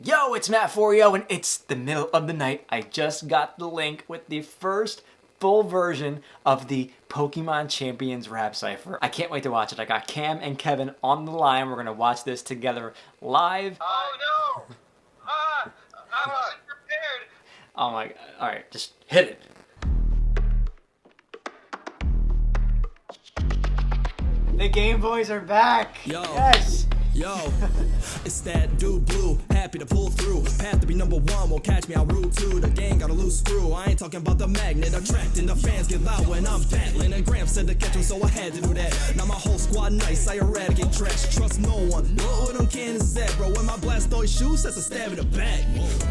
Yo, it's Mat4yo, and it's the middle of the night. I just got the link with the first full version of the Pokemon Champions Rap Cypher. I can't wait to watch it. I got Cam and Kevin on the line. We're gonna watch this together live. Oh no! I wasn't prepared. Oh my, alright, just hit it. The Game Boys are back! Yo. Yes! Yo, it's that dude blue, happy to pull through. Path to be number one, won't catch me on route 2. The gang got a loose screw. I ain't talking about the magnet attracting the fans get loud when I'm battling. And Gramps said to catch him, so I had to do that. Now my whole squad nice, I eradicate trash, trust no one. What with them cannons is that, bro? When my Blastoise shoes, that's a stab in the back.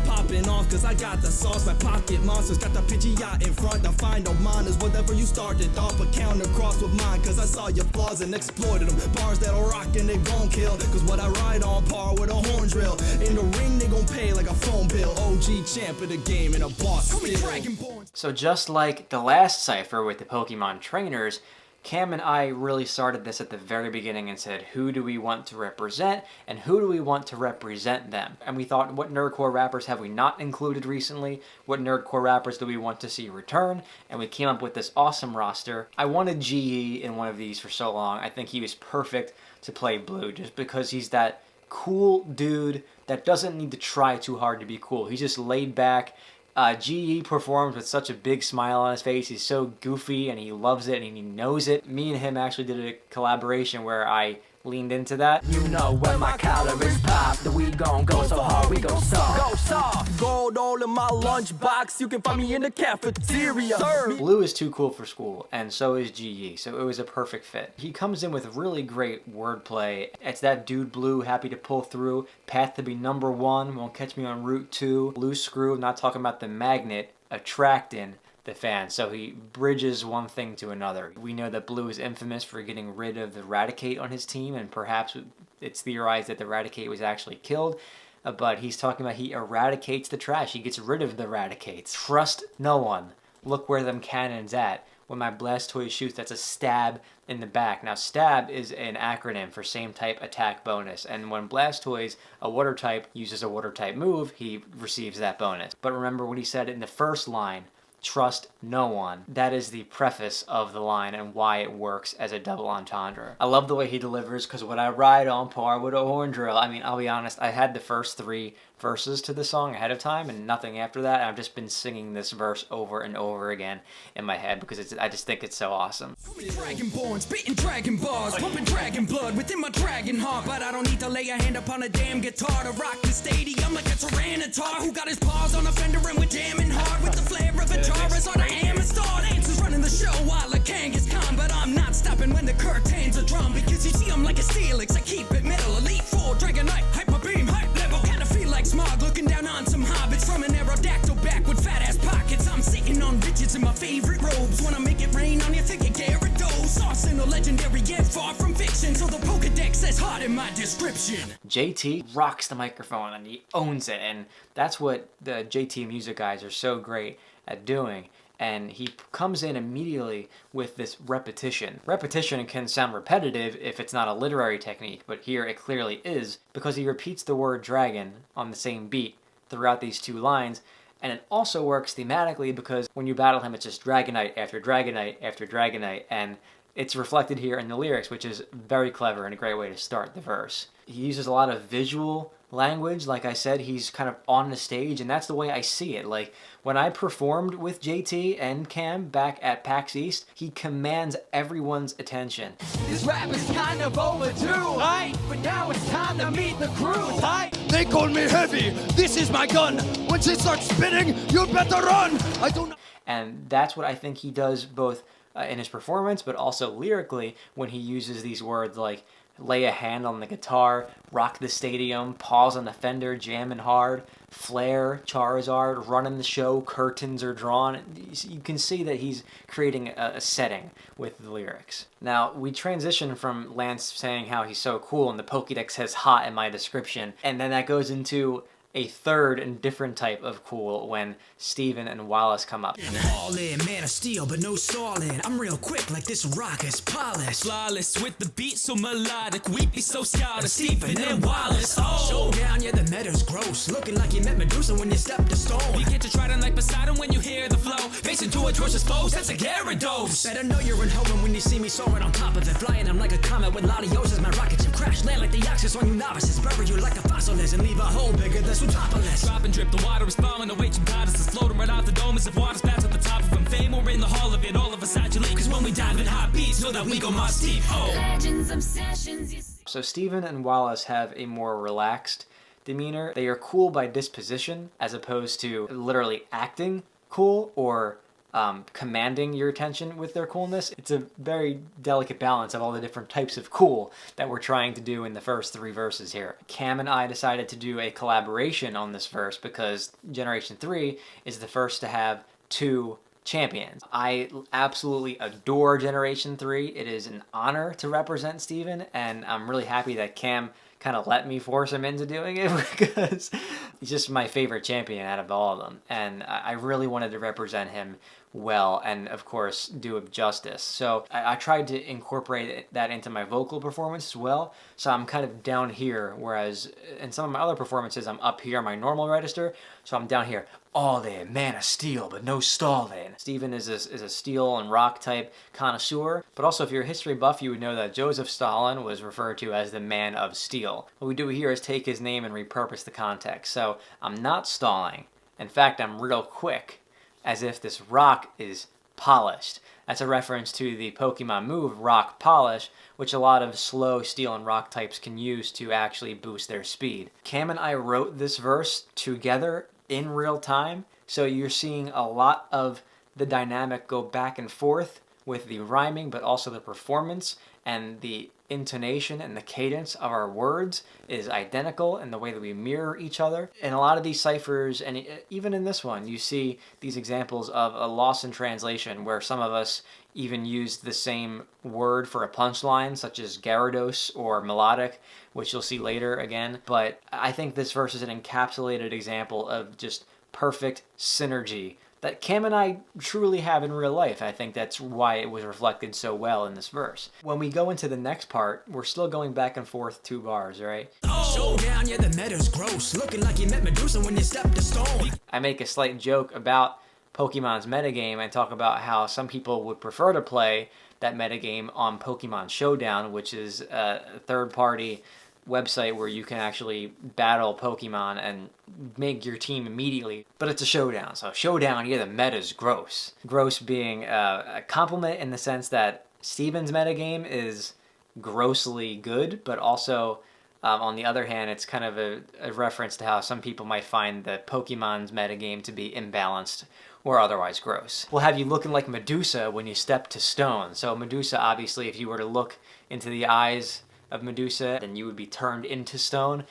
Popping off, cause I got the sauce. My pocket monsters got the Pidgeot in front. The find no miners, whatever you started off, a counter cross with mine. Cause I saw your flaws and exploited them. Bars that'll rock and they gon' kill. Cause what I ride on par with a horn drill. In the ring they gon' pay like a phone bill. OG champ of the game and a boss still. So just like the last Cypher with the Pokemon trainers, Cam and I really started this at the very beginning and said, who do we want to represent and who do we want to represent them? And we thought, what nerdcore rappers have we not included recently? What nerdcore rappers do we want to see return? And we came up with this awesome roster. I wanted GE in one of these for so long. I think he was perfect to play Blue just because he's that cool dude that doesn't need to try too hard to be cool. He's just laid back. GE performs with such a big smile on his face. He's so goofy and he loves it and he knows it. Me and him actually did a collaboration where I leaned into that. You know when my calories pop, that we gon' go so hard, we go soft. Go soft. Gold all in my lunchbox, you can find me in the cafeteria. Sir. Blue is too cool for school, and so is GE, so it was a perfect fit. He comes in with really great wordplay. It's that dude Blue, happy to pull through. Path to be number one, won't catch me on route 2. Loose screw, not talking about the magnet, attracting the fans. So he bridges one thing to another. We know that Blue is infamous for getting rid of the Raticate on his team, and perhaps it's theorized that the Raticate was actually killed. But he's talking about he eradicates the trash. He gets rid of the Raticates. Trust no one. Look where them cannons at. When my Blastoise shoots, that's a stab in the back. Now, stab is an acronym for same type attack bonus. And when Blastoise, a water type, uses a water type move, he receives that bonus. But remember what he said in the first line, trust no one. That is the preface of the line and why it works as a double entendre. I love the way he delivers because when I ride on par with a horn drill, I mean, I'll be honest, I had the first 3 verses to the song ahead of time and nothing after that. I've just been singing this verse over and over again in my head because I just think it's so awesome. Dragonborn, spitting dragon bars, pumping dragon blood within my dragon heart. But I don't need to lay a hand upon a damn guitar to rock the stadium like a Tyranitar who got his paws on a fender and we're jamming hard with the flair of a Taurus or the hammer star. Answers running the show while a Kangaskhan calm, but I'm not stopping when the curtains are drawn because you see I'm like a Steelix. I keep it metal, Elite 4, Dragonite, Hyper Beam, hype level. Kinda feel like Smog looking down on some hobbits from an Aerodactyl back with fat ass pockets. I'm sitting on riches in my favorite robes. Wanna make it rain on you, think you Gyarados. Sauce in a legendary yet far from fiction, so the Pokedex says hard in my description. JT rocks the microphone and he owns it, and that's what the JT music guys are so great at doing. And he comes in immediately with this repetition. Repetition can sound repetitive if it's not a literary technique, but here it clearly is because he repeats the word dragon on the same beat throughout these 2 lines. And it also works thematically because when you battle him, it's just Dragonite after Dragonite after Dragonite, and it's reflected here in the lyrics, which is very clever and a great way to start the verse. He uses a lot of visual language. Like I said, he's kind of on the stage, and that's the way I see it. Like, when I performed with JT and Cam back at PAX East, he commands everyone's attention. This rap is kind of overdue, aye, but now it's time to meet the crew, aye. They call me heavy, this is my gun. When she starts spitting, you better run. I don't. And that's what I think he does both in his performance, but also lyrically when he uses these words like lay a hand on the guitar, rock the stadium, pause on the fender, jamming hard, flare, Charizard, running the show, curtains are drawn. You can see that he's creating a setting with the lyrics. Now, we transition from Lance saying how he's so cool and the Pokédex says hot in my description, and then that goes into a third and different type of cool when Steven and Wallace come up. All in, man of steel, but no stalling. I'm real quick like this rock is polished. Flawless with the beat so melodic. We be so scouted, Steven and Wallace. Oh, showdown, yeah, the meta's gross. Looking like you met Medusa when you stepped to stone. You get to try to like Poseidon when you hear the flow. Facing two atrocious foes, that's a Gyarados. Better know you're in heaven when you see me soaring on top of it. Flying, I'm like a comet with Latios as my rocket ship. Crash land like the Axis on you novices. Bury you like a fossil is and leave a hole bigger than Sutopolis. Drop and drip, the water is falling away from goddesses. Floating right out the dome as if water spats at the top of them. Fame or in the hall of it, all of us actually. Cause when we dive in hot beats, know that we go moss deep. Oh. Legends, obsessions. So Steven and Wallace have a more relaxed demeanor. They are cool by disposition as opposed to literally acting cool or commanding your attention with their coolness. It's a very delicate balance of all the different types of cool that we're trying to do in the first 3 verses here. Cam and I decided to do a collaboration on this verse because Generation 3 is the first to have 2 champions. I absolutely adore Generation 3. It is an honor to represent Steven, and I'm really happy that Cam kind of let me force him into doing it because he's just my favorite champion out of all of them. And I really wanted to represent him well and, of course, do him justice. So I tried to incorporate that into my vocal performance as well. So I'm kind of down here, whereas in some of my other performances, I'm up here, my normal register. So I'm down here. All in, man of steel, but no stalling. Steven is a steel and rock type connoisseur, but also if you're a history buff, you would know that Joseph Stalin was referred to as the man of steel. What we do here is take his name and repurpose the context. So I'm not stalling. In fact, I'm real quick, as if this rock is polished. That's a reference to the Pokemon move, Rock Polish, which a lot of slow steel and rock types can use to actually boost their speed. Cam and I wrote this verse together in real time, so you're seeing a lot of the dynamic go back and forth with the rhyming, but also the performance, and the intonation and the cadence of our words is identical in the way that we mirror each other. In a lot of these ciphers, and even in this one, you see these examples of a loss in translation where some of us even use the same word for a punchline, such as Gyarados or melodic, which you'll see later again. But I think this verse is an encapsulated example of just perfect synergy that Cam and I truly have in real life. I think that's why it was reflected so well in this verse. When we go into the next part, we're still going back and forth 2 bars, right? Showdown, yeah, the meta's gross. Looking like you met Medusa when you stepped to stone. I make a slight joke about Pokemon's metagame and talk about how some people would prefer to play that metagame on Pokemon Showdown, which is a third-party website where you can actually battle Pokemon and make your team immediately, but it's a showdown. So showdown, yeah, the meta's gross. Gross being a compliment in the sense that Steven's metagame is grossly good, but also on the other hand, it's kind of a reference to how some people might find the Pokemon's metagame to be imbalanced or otherwise gross. We'll have you looking like Medusa when you step to stone. So Medusa, obviously, if you were to look into the eyes of Medusa, then you would be turned into stone.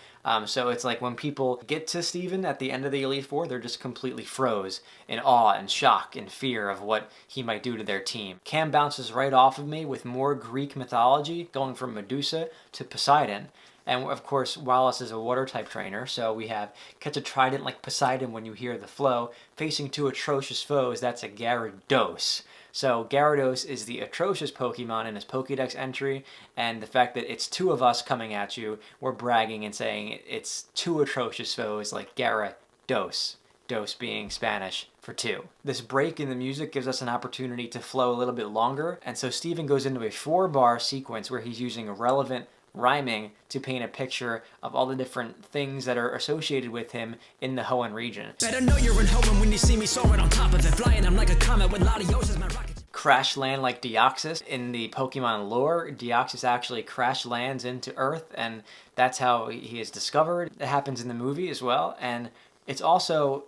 So it's like when people get to Steven at the end of the Elite Four, they're just completely froze in awe and shock and fear of what he might do to their team. Cam bounces right off of me with more Greek mythology, going from Medusa to Poseidon. And of course, Wallace is a water type trainer, so we have catch a trident like Poseidon when you hear the flow. Facing 2 atrocious foes, that's a Gyarados. So Gyarados is the atrocious Pokemon in his Pokédex entry, and the fact that it's 2 of us coming at you, we're bragging and saying it's 2 atrocious foes like Gyarados. Dos being Spanish for 2. This break in the music gives us an opportunity to flow a little bit longer, and so Steven goes into a 4-bar sequence where he's using relevant rhyming to paint a picture of all the different things that are associated with him in the Hoenn region. Better know you're in Hoenn when you see me soaring on top of it. Flying, I'm like a comet with Latios as my rocket. Crash land like Deoxys. In the Pokemon lore, Deoxys actually crash lands into Earth, and that's how he is discovered. It happens in the movie as well, and it's also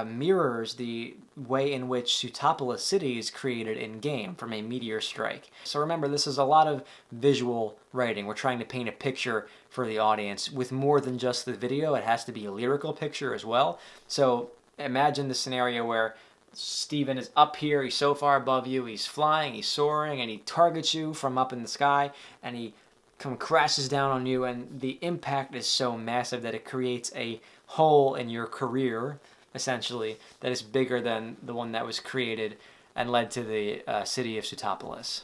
mirrors the way in which Sutopolis City is created in-game from a meteor strike. So remember, this is a lot of visual writing. We're trying to paint a picture for the audience with more than just the video. It has to be a lyrical picture as well. So imagine the scenario where Steven is up here, he's so far above you, he's flying, he's soaring, and he targets you from up in the sky, and he crashes down on you, and the impact is so massive that it creates a hole in your career, essentially, that is bigger than the one that was created and led to the city of Sootopolis.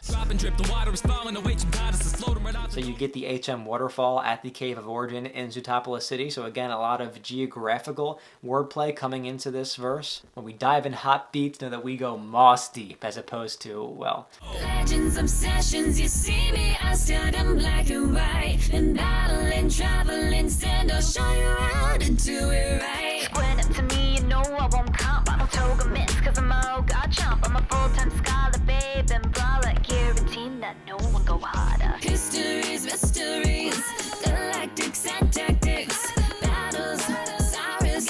So you get the HM waterfall at the Cave of Origin in Sootopolis City. So again, a lot of geographical wordplay coming into this verse. When we dive in hot beats, know that we go moss deep as opposed to, well... Legends, obsessions, you see me, I stand in black and white. And battling, traveling, stand, I'll show you how to do it right. When up to me, you know I won't comp. I won't toga miss, cause I'm a god chomp. I'm a full-time scholar, babe, and brawler. Guaranteeing that no one go harder. Histories, mysteries, galactics and tactics. Battles, Cyrus.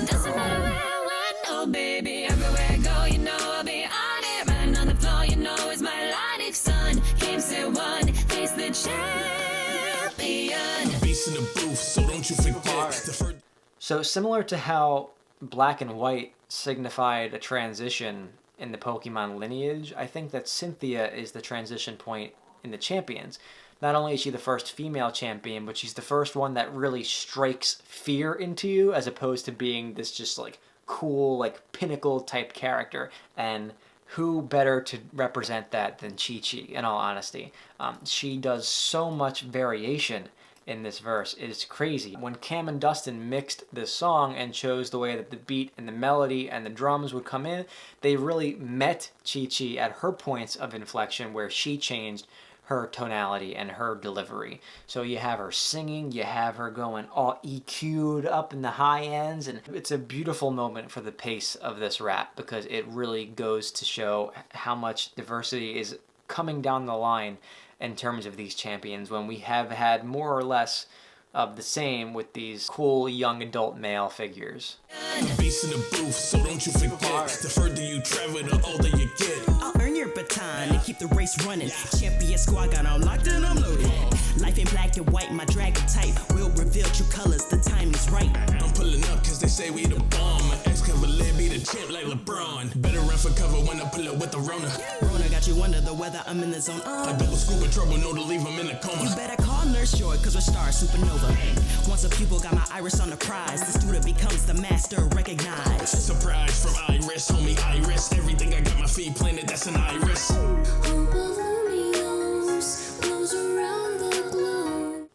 Doesn't matter where I went, oh baby. Everywhere I go, you know I'll be on it. Riding on the floor, you know it's my life, son. Games at one, face the champion. Beast in the booth, so don't you forget. So similar to how black and white signified a transition in the Pokemon lineage, I think that Cynthia is the transition point in the champions. Not only is she the first female champion, but she's the first one that really strikes fear into you, as opposed to being this just like cool, like pinnacle type character. And who better to represent that than Chi-Chi, in all honesty. She does so much variation in this verse. It is crazy. When Cam and Dustin mixed this song and chose the way that the beat and the melody and the drums would come in, they really met Chi-Chi at her points of inflection where she changed her tonality and her delivery. So you have her singing, you have her going all EQ'd up in the high ends, and it's a beautiful moment for the pace of this rap because it really goes to show how much diversity is coming down the line in terms of these champions, when we have had more or less of the same with these cool young adult male figures. Beast in the booth, so don't you forget. The further you travel, the older you get. I'll earn your baton and keep the race running. Champion squad got on locked and I'm loaded. Life in black and white, my dragon type will reveal true colors. The time is right. I'm pulling up cause they say we the bomb. My ex-cavalier be the champ like LeBron. Better run for cover when I pull up with the Rona. Rona got you under the weather, I'm in the zone. I double scoop of trouble, know to leave him in a coma. You better call Nurse Joy cause we're star supernova. Once a pupil got my iris on the prize, the student becomes the master recognized. Surprise from Iris, homie Iris. Everything I got my feet planted, that's an iris.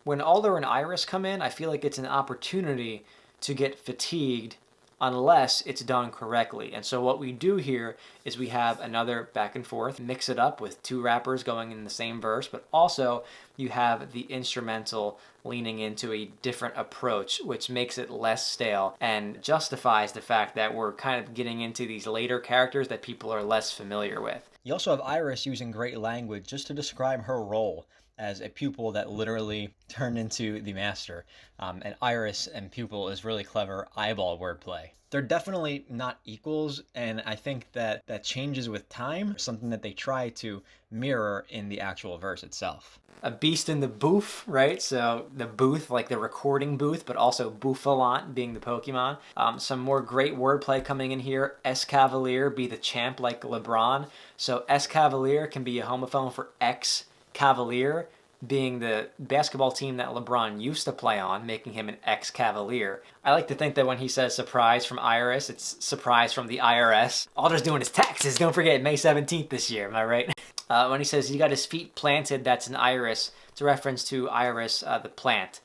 When Alder and Iris come in, I feel like it's an opportunity to get fatigued unless it's done correctly. And so what we do here is we have another back and forth, mix it up with two rappers going in the same verse, but also you have the instrumental leaning into a different approach, which makes it less stale and justifies the fact that we're kind of getting into these later characters that people are less familiar with. You also have Iris using great language just to describe her role as a pupil that literally turned into the master. And Iris and pupil is really clever eyeball wordplay. They're definitely not equals, and I think that that changes with time, something that they try to mirror in the actual verse itself. A beast in the booth, right? So the booth, like the recording booth, but also Bouffalant being the Pokemon. Some more great wordplay coming in here. Escavalier, be the champ like LeBron. So Escavalier can be a homophone for ex-Cavalier, being the basketball team that LeBron used to play on, making him an ex-Cavalier. I like to think that when he says surprise from Iris, it's surprise from the IRS. Alder's doing his taxes. Don't forget, May 17th this year, am I right? When he says he got his feet planted, that's an iris. It's a reference to Iris, the plant.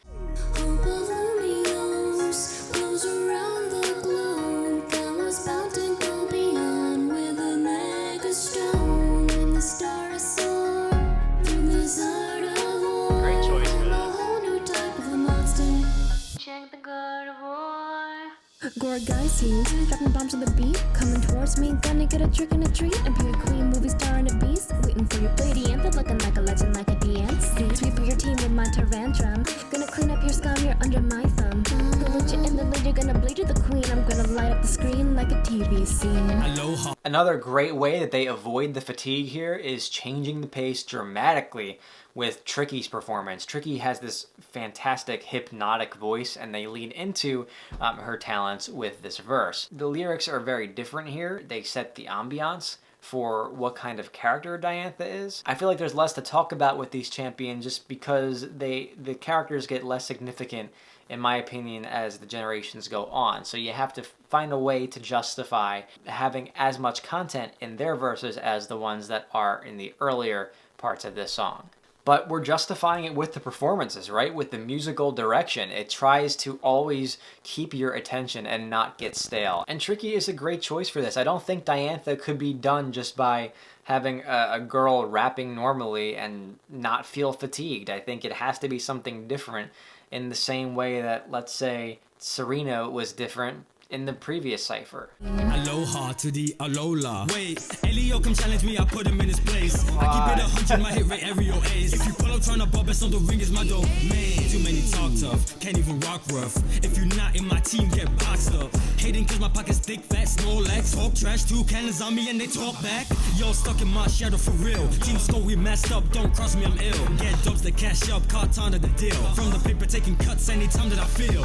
Gorgeous, dropping bombs on the beat, coming towards me, gonna get a trick and a treat, and be a queen, movie star and a beast, waiting for your lady Diantha, looking like a legend, like a Diantha. Sweep your team with my tarantrum, gonna clean up your scum, you're under my thumb. The legit and the lead, you're gonna bleed to the queen, I'm gonna light up the screen like a TV scene. Aloha. Another great way that they avoid the fatigue here is changing the pace dramatically with Tricky's performance. Tricky has this fantastic hypnotic voice, and they lean into her talents with this verse. The lyrics are very different here. They set the ambiance for what kind of character Diantha is. I feel like there's less to talk about with these champions just because the characters get less significant in my opinion, as the generations go on. So you have to find a way to justify having as much content in their verses as the ones that are in the earlier parts of this song. But we're justifying it with the performances, right? With the musical direction. It tries to always keep your attention and not get stale. And Tricky is a great choice for this. I don't think Diantha could be done just by having a girl rapping normally and not feel fatigued. I think it has to be something different in the same way that, let's say, Serena was different in the previous cipher. Aloha to the Alola. Wait, Elio come challenge me, I put him in his place. I keep it 100, my hit rate every ace. If you pull up tryna bob us on the ring is my domain. Too many talk tough, can't even rock rough. If you not in my team, get boxed up. Hating cause my pockets thick, fat, small legs. Talk trash, 2 cannons on me and they talk back. Y'all stuck in my shadow for real. Team score, we messed up, don't cross me, I'm ill. Get dubs to cash up, carton of the deal. From the paper taking cuts anytime that I feel.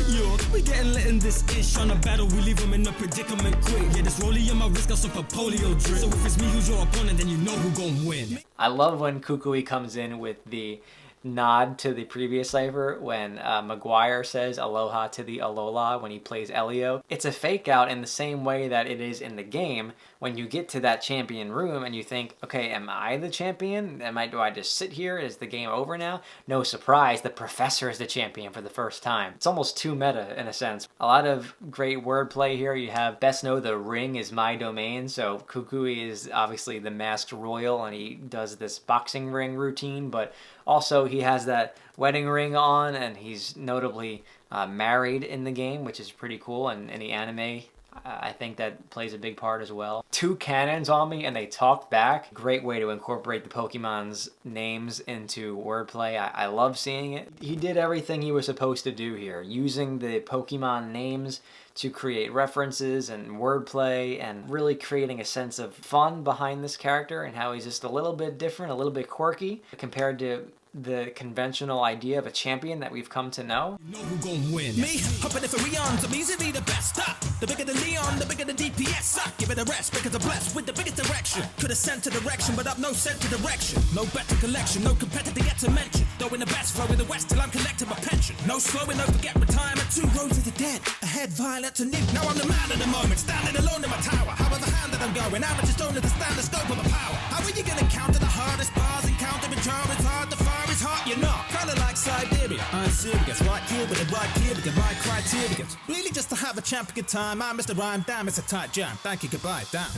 Yo, we getting lit in this ish. On a battle, we leave them in a predicament quick. Yeah, this rollie on my wrist got some polio drip. So if it's me who's your opponent, then you know who gon' win. I love when Kukui comes in with the nod to the previous cipher when Maguire says aloha to the Alola when he plays Elio. It's a fake out in the same way that it is in the game when you get to that champion room and you think, okay, am I the champion? Do I just sit here? Is the game over now? No surprise, the professor is the champion for the first time. It's almost too meta in a sense. A lot of great wordplay here. You have best know the ring is my domain. So Kukui is obviously the masked royal and he does this boxing ring routine, but also he has that wedding ring on and he's notably married in the game, which is pretty cool. And in the anime, I think that plays a big part as well. 2 cannons on me and they talk back. Great way to incorporate the Pokemon's names into wordplay. I love seeing it. He did everything he was supposed to do here, using the Pokemon names to create references and wordplay and really creating a sense of fun behind this character and how he's just a little bit different, a little bit quirky compared to the conventional idea of a champion that we've come to know. You know who gon' win? Me, hopping for Leon, I'm easily the best. The bigger the Leon, the bigger the DPS. Give it a rest, because I'm blessed with the biggest direction. Could've sent to direction, but I've no sent to direction. No better collection, no competitor yet to mention. Throwing the best, flow in the west till I'm collecting my pension. No slowing, no forget retirement. 2 roads to the dead, ahead violent to nuke. Now I'm the man of the moment, standing alone in my tower. However hand that I'm going, I'm just don't understand the scope of my power. How are you gonna counter the hardest bars and counter the jar? It's hard to fire. It's hot, you're not. Kinda like Siberia. I'm serious, right here with the right here, because my criteria. Really just to have a champion time. I'm Mr. Rhyme, damn, it's a tight jam. Thank you, goodbye, damn.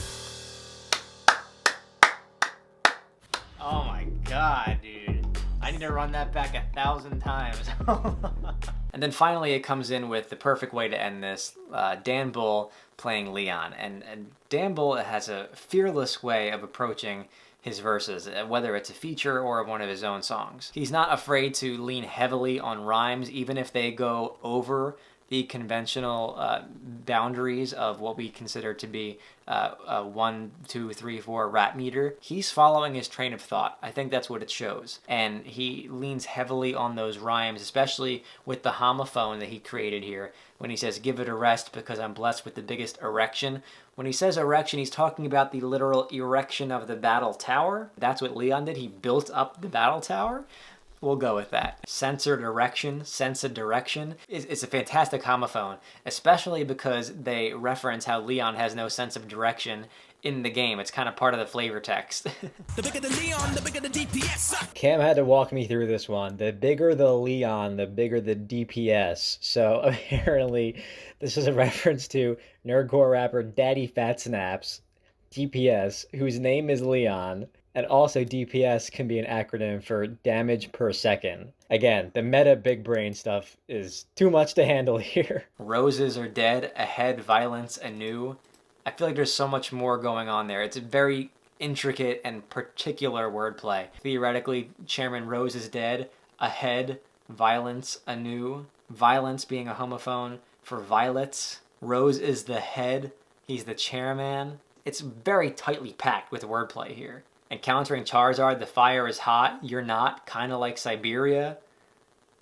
Oh my god, dude. I need to run that back 1,000 times. And then finally it comes in with the perfect way to end this. Dan Bull playing Leon. And Dan Bull has a fearless way of approaching his verses, whether it's a feature or one of his own songs. He's not afraid to lean heavily on rhymes, even if they go over the conventional boundaries of what we consider to be a 1, 2, 3, 4 rap meter. He's following his train of thought. I think that's what it shows. And he leans heavily on those rhymes, especially with the homophone that he created here. When he says, give it a rest because I'm blessed with the biggest erection. When he says erection, he's talking about the literal erection of the battle tower. That's what Leon did. He built up the battle tower. We'll go with that. Censored erection, sense of direction. It's a fantastic homophone, especially because they reference how Leon has no sense of direction in the game. It's kind of part of the flavor text. The bigger the Leon, the bigger the DPS. Cam had to walk me through this one. The bigger the Leon, the bigger the DPS. So apparently this is a reference to nerdcore rapper Daddy Fat Snaps, DPS, whose name is Leon. And also DPS can be an acronym for damage per second. Again, the meta big brain stuff is too much to handle here. Roses are dead, ahead violence anew. I feel like there's so much more going on there. It's a very intricate and particular wordplay. Theoretically, Chairman Rose is dead, ahead violence anew. Violence being a homophone for violets. Rose is the head, he's the chairman. It's very tightly packed with wordplay here. Encountering Charizard, the fire is hot, you're not, kind of like Siberia.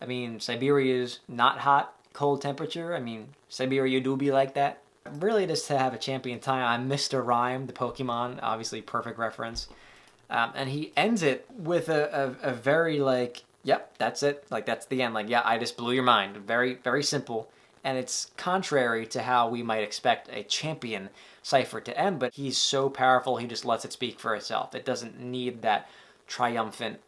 I mean, Siberia is not hot, cold temperature. I mean, Siberia do be like that. Really just to have a champion time. I'm Mr. Rhyme, the Pokemon, obviously perfect reference. And he ends it with a very, like, Yep, that's it. Like, that's the end. Like, yeah, I just blew your mind. Very, very simple. And it's contrary to how we might expect a champion cipher to end, but he's so powerful, he just lets it speak for itself. It doesn't need that triumphant,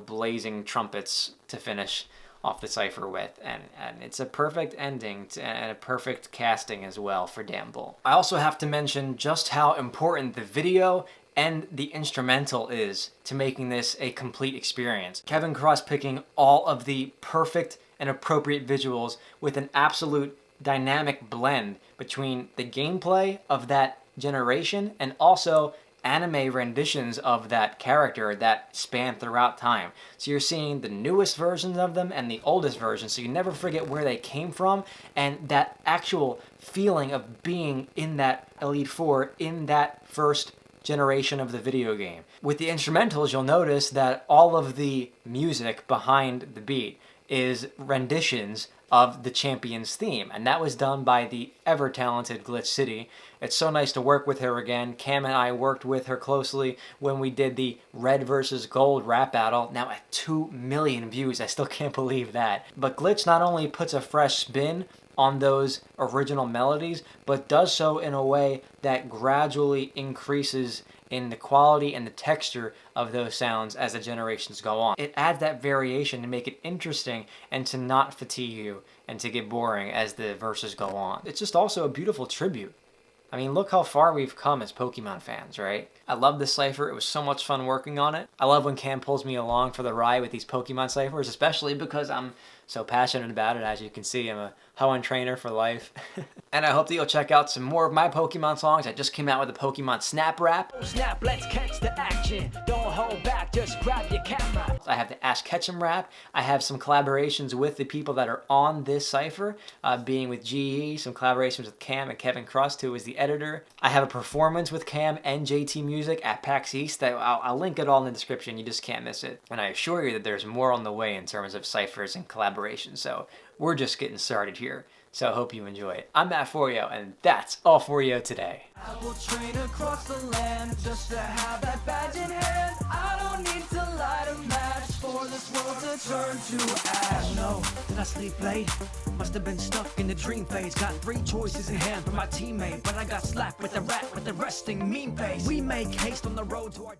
blazing trumpets to finish off the cipher with, and it's a perfect ending and a perfect casting as well for Dambull. I also have to mention just how important the video and the instrumental is to making this a complete experience. Kevin Cross picking all of the perfect and appropriate visuals with an absolute dynamic blend between the gameplay of that generation and also anime renditions of that character that span throughout time. So you're seeing the newest versions of them and the oldest versions, so you never forget where they came from, and that actual feeling of being in that Elite Four in that first generation of the video game. With the instrumentals, you'll notice that all of the music behind the beat is renditions of the Champion's theme, and that was done by the ever-talented Glitch City. It's so nice to work with her again. Cam and I worked with her closely when we did the Red versus Gold rap battle, now at 2 million views. I still can't believe that. But Glitch not only puts a fresh spin on those original melodies, but does so in a way that gradually increases in the quality and the texture of those sounds as the generations go on. It adds that variation to make it interesting and to not fatigue you and to get boring as the verses go on. It's just also a beautiful tribute. I mean, look how far we've come as Pokemon fans, right? I love this cipher. It was so much fun working on it. I love when Cam pulls me along for the ride with these Pokemon ciphers, especially because I'm so passionate about it. As you can see, I'm a Hoenn trainer for life. And I hope that you'll check out some more of my Pokemon songs. I just came out with a Pokemon Snap rap. Snap, let's catch the action. Don't hold back, just grab your camera. I have the Ash Ketchum rap. I have some collaborations with the people that are on this cipher, being with GE, some collaborations with Cam and Kevin Cross, who is the editor. I have a performance with Cam and JT Music at PAX East. I'll link it all in the description. You just can't miss it. And I assure you that there's more on the way in terms of ciphers and collaborations. So we're just getting started here. So I hope you enjoy it. I'm Mat4yo, and that's all for you today. I will train across the land just to have that badge in hand. I don't need to light a match for this world to turn to ash. No, did I sleep late? Must have been stuck in the dream phase. Got 3 choices in hand for my teammate, but I got slapped with the rat with the resting meme face. We make haste on the road to our